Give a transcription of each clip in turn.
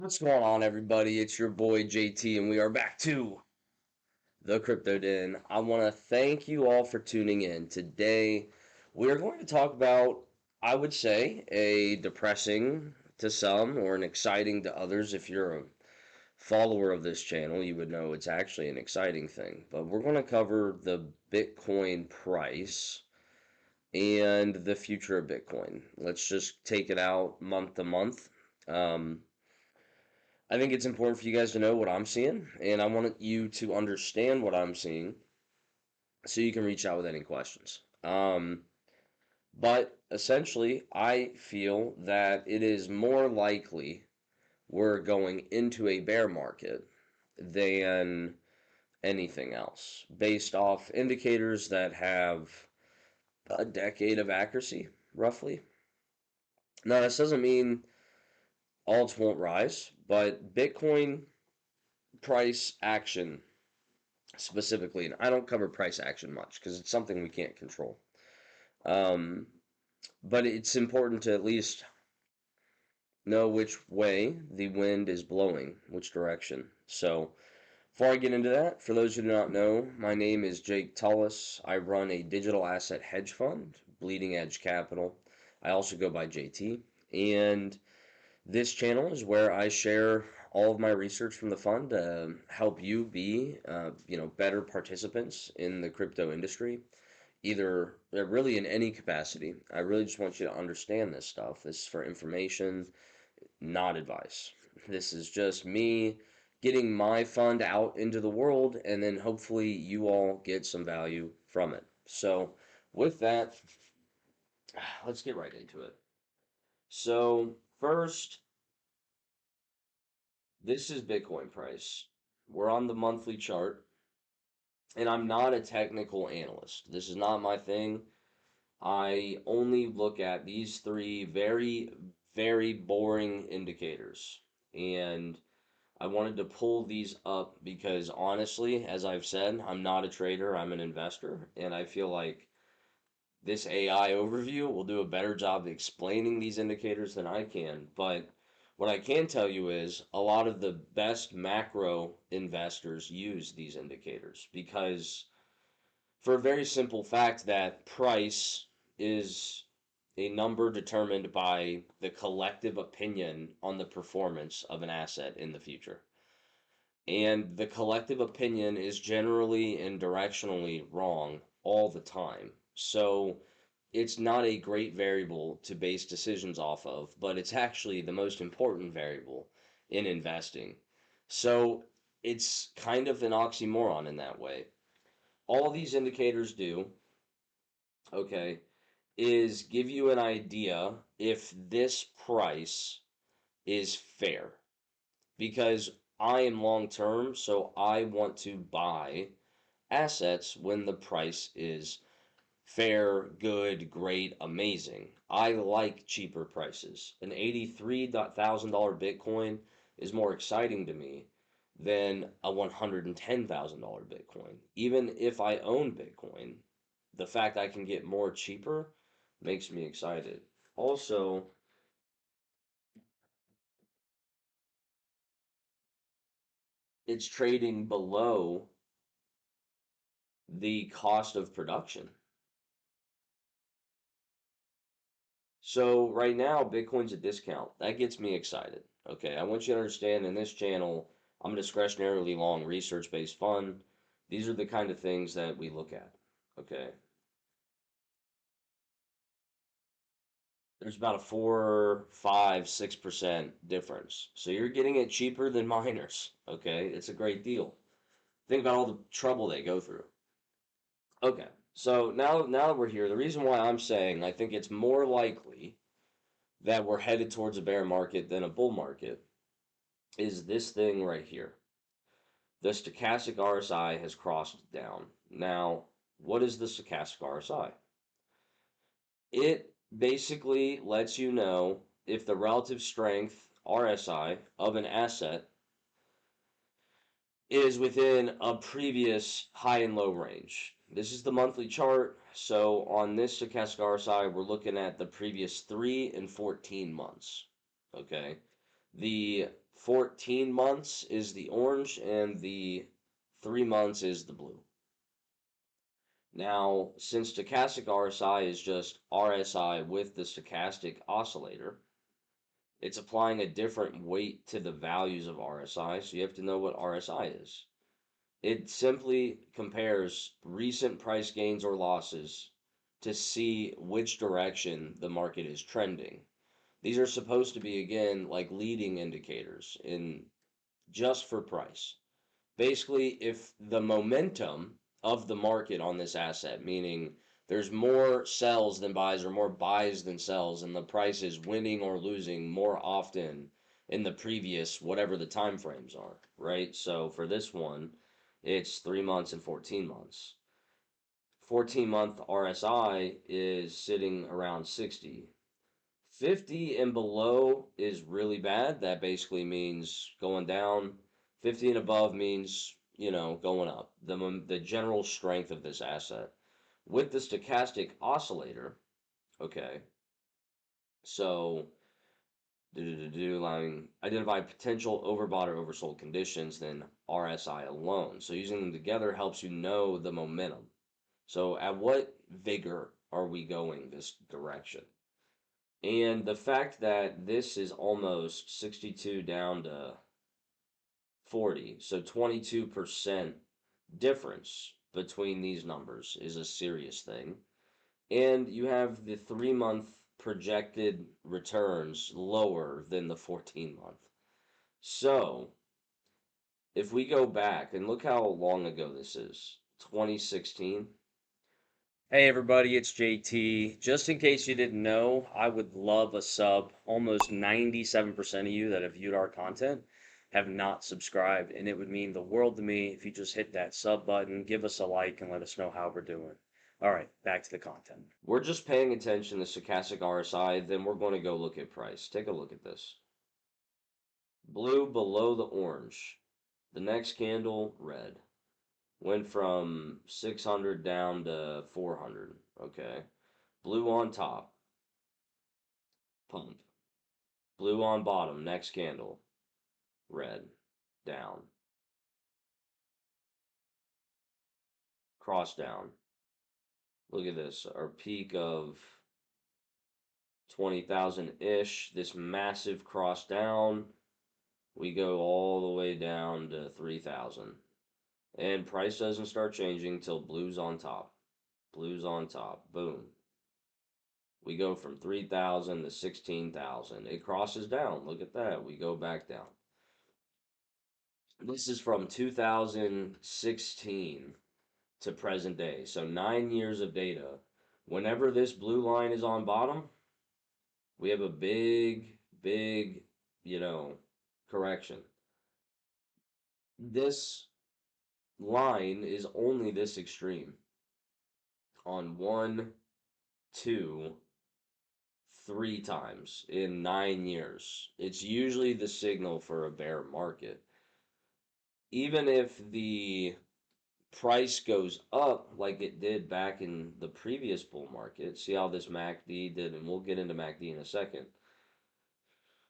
What's going on, everybody? It's your boy JT, and we are back to the Crypto Den. I want to thank you all for tuning in. Today, we are going to talk about, I would say, a depressing to some or an exciting to others. If you're a follower of this channel, you would know it's actually an exciting thing. But we're going to cover the Bitcoin price and the future of Bitcoin. Let's just take it out month to month. I think it's important for you guys to know what I'm seeing, and I want you to understand what I'm seeing so you can reach out with any questions. But essentially, I feel that it is more likely we're going into a bear market than anything else, based off indicators that have a decade of accuracy, roughly. Now, this doesn't mean alts won't rise, but Bitcoin price action specifically, and I don't cover price action much because it's something we can't control. Um, but it's important to at least know which way the wind is blowing, which direction. So, before I get into that, for those who do not know, my name is Jake Tullis. I run a digital asset hedge fund, Bleeding Edge Capital. I also go by JT, and this channel is where I share all of my research from the fund to help you be, better participants in the crypto industry, either really in any capacity. I really just want you to understand this stuff. This is for information, not advice. This is just me getting my fund out into the world, and then hopefully you all get some value from it. So, with that, let's get right into it. So, first, this is Bitcoin price. We're on the monthly chart, and I'm not a technical analyst. This is not my thing. I only look at these three very, very boring indicators. And I wanted to pull these up because honestly, as I've said, I'm not a trader, I'm an investor. And I feel like this AI overview will do a better job explaining these indicators than I can. But what I can tell you is a lot of the best macro investors use these indicators because for a very simple fact that price is a number determined by the collective opinion on the performance of an asset in the future. And the collective opinion is generally and directionally wrong all the time. So it's not a great variable to base decisions off of, but it's actually the most important variable in investing. So it's kind of an oxymoron in that way. All these indicators do, okay, is give you an idea if this price is fair. Because I am long term, so I want to buy assets when the price is fair, good, great, amazing. I like cheaper prices. An $83,000 Bitcoin is more exciting to me than a $110,000 Bitcoin. Even if I own Bitcoin, the fact I can get more cheaper makes me excited. Also, it's trading below the cost of production. So right now, Bitcoin's a discount. That gets me excited. Okay, I want you to understand in this channel, I'm a discretionarily long research-based fund. These are the kind of things that we look at. Okay, there's about a 4, 5, 6% difference. So you're getting it cheaper than miners. Okay, it's a great deal. Think about all the trouble they go through. Okay, so now that we're here, the reason why I'm saying I think it's more likely that we're headed towards a bear market than a bull market is this thing right here. The stochastic RSI has crossed down. Now, what is the stochastic RSI? It basically lets you know if the relative strength RSI of an asset is within a previous high and low range. This is the monthly chart. So on this stochastic RSI, we're looking at the previous 3 and 14 months. Okay. The 14 months is the orange, and the 3 months is the blue. Now, since stochastic RSI is just RSI with the stochastic oscillator, it's applying a different weight to the values of RSI, so you have to know what RSI is. It simply compares recent price gains or losses to see which direction the market is trending. These are supposed to be, again, like leading indicators in just for price. Basically, if the momentum of the market on this asset, meaning there's more sells than buys or more buys than sells, and the price is winning or losing more often in the previous whatever the time frames are, right? So for this one, it's 3 months and 14 months. 14-month RSI is sitting around 60. 50 and below is really bad. That basically means going down. 50 and above means, going up. The general strength of this asset. With the stochastic oscillator, okay, so identify potential overbought or oversold conditions, then RSI alone. So using them together helps you know the momentum. So at what vigor are we going this direction? And the fact that this is almost 62 down to 40, so 22% difference between these numbers is a serious thing. And you have the 3 month projected returns lower than the 14-month. So if we go back and look how long ago this is, 2016. Hey everybody, it's JT. Just in case you didn't know, I would love a sub. Almost 97% of you that have viewed our content have not subscribed, and it would mean the world to me if you just hit that sub button, give us a like, and let us know how we're doing. All right, back to the content. We're just paying attention to stochastic RSI, then we're going to go look at price. Take a look at this. Blue below the orange. The next candle, red. Went from 600 down to 400. Okay. Blue on top. Pump. Blue on bottom. Next candle. Red. Down. Cross down. Look at this. Our peak of 20,000-ish. This massive cross down. We go all the way down to 3,000. And price doesn't start changing till blue's on top. Blue's on top. Boom. We go from 3,000 to 16,000. It crosses down. Look at that. We go back down. This is from 2016 to present day. So 9 years of data. Whenever this blue line is on bottom, we have a big, big, correction. This line is only this extreme on 1, 2, 3 times in 9 years. It's usually the signal for a bear market. Even if the price goes up like it did back in the previous bull market, see how this MACD did, and we'll get into MACD in a second.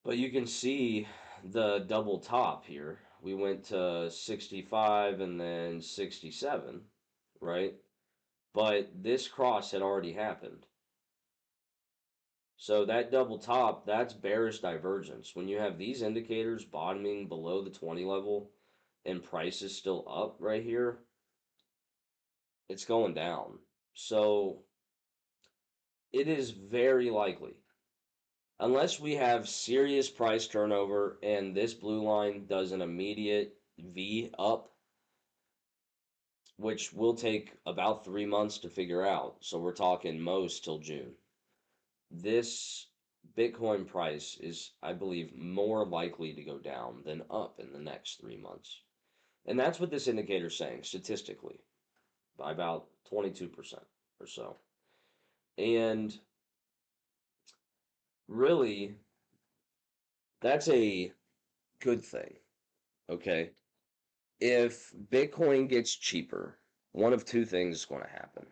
But you can see the double top here. We went to 65 and then 67, right? But this cross had already happened. So that double top, that's bearish divergence. When you have these indicators bottoming below the 20 level and price is still up right here, it's going down. So it is very likely, unless we have serious price turnover and this blue line does an immediate V up, which will take about 3 months to figure out. So we're talking most till June. This Bitcoin price is, I believe, more likely to go down than up in the next 3 months. And that's what this indicator is saying statistically, by about 22% or so. And really, that's a good thing, okay? If Bitcoin gets cheaper, one of two things is going to happen.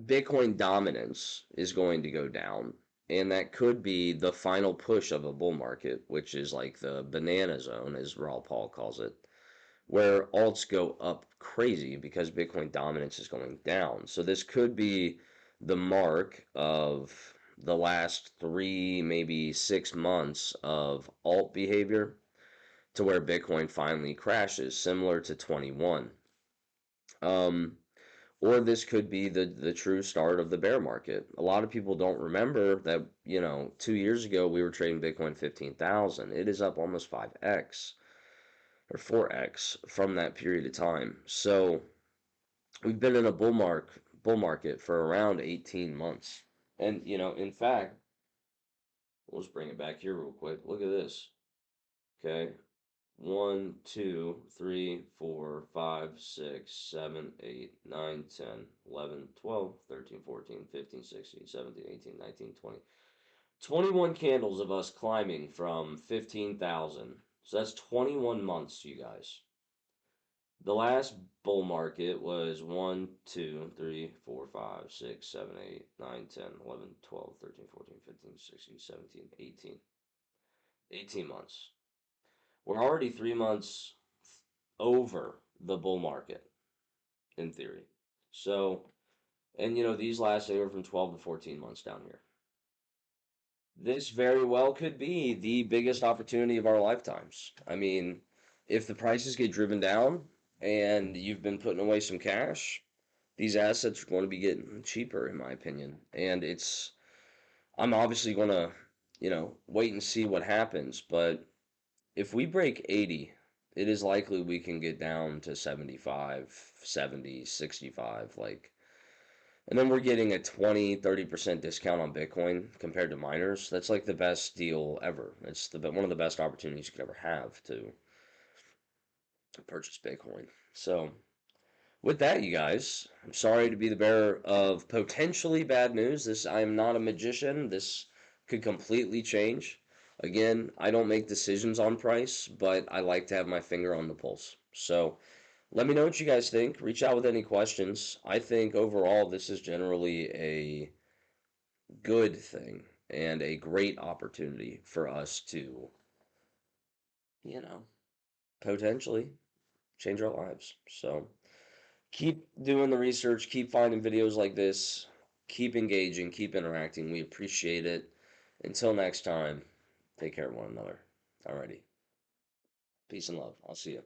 Bitcoin dominance is going to go down, and that could be the final push of a bull market, which is like the banana zone, as Raw Paul calls it, where alts go up crazy because Bitcoin dominance is going down. So this could be the mark of the last 3, maybe 6 months of alt behavior to where Bitcoin finally crashes, similar to 21. Um, or this could be the true start of the bear market. A lot of people don't remember that, 2 years ago we were trading Bitcoin 15,000. It is up almost 5x or 4x from that period of time. So we've been in a bull market for around 18 months. And, in fact, let's bring it back here real quick. Look at this. Okay. 1, 2, 3, 4, 5, 6, 7, 8, 9, 10, 11, 12, 13, 14, 15, 16, 17, 18, 19, 20. 21 candles of us climbing from 15,000. So that's 21 months, you guys. The last bull market was 1, 2, 3, 4, 5, 6, 7, 8, 9, 10, 11, 12, 13, 14, 15, 16, 17, 18. 18 months. We're already 3 months over the bull market, in theory. So, and these last anywhere from 12 to 14 months down here. This very well could be the biggest opportunity of our lifetimes. I mean, if the prices get driven down and you've been putting away some cash, these assets are going to be getting cheaper, in my opinion. And I'm obviously going to, wait and see what happens. But if we break 80, it is likely we can get down to 75, 70, 65. And then we're getting a 20-30% discount on Bitcoin compared to miners. That's like the best deal ever. It's one of the best opportunities you could ever have to purchase Bitcoin. So, with that, you guys, I'm sorry to be the bearer of potentially bad news. I am not a magician. This could completely change. Again, I don't make decisions on price, but I like to have my finger on the pulse. So, let me know what you guys think. Reach out with any questions. I think overall this is generally a good thing and a great opportunity for us to, you know, potentially change our lives. So keep doing the research, keep finding videos like this, keep engaging, keep interacting. We appreciate it. Until next time, take care of one another. Alrighty. Peace and love. I'll see you.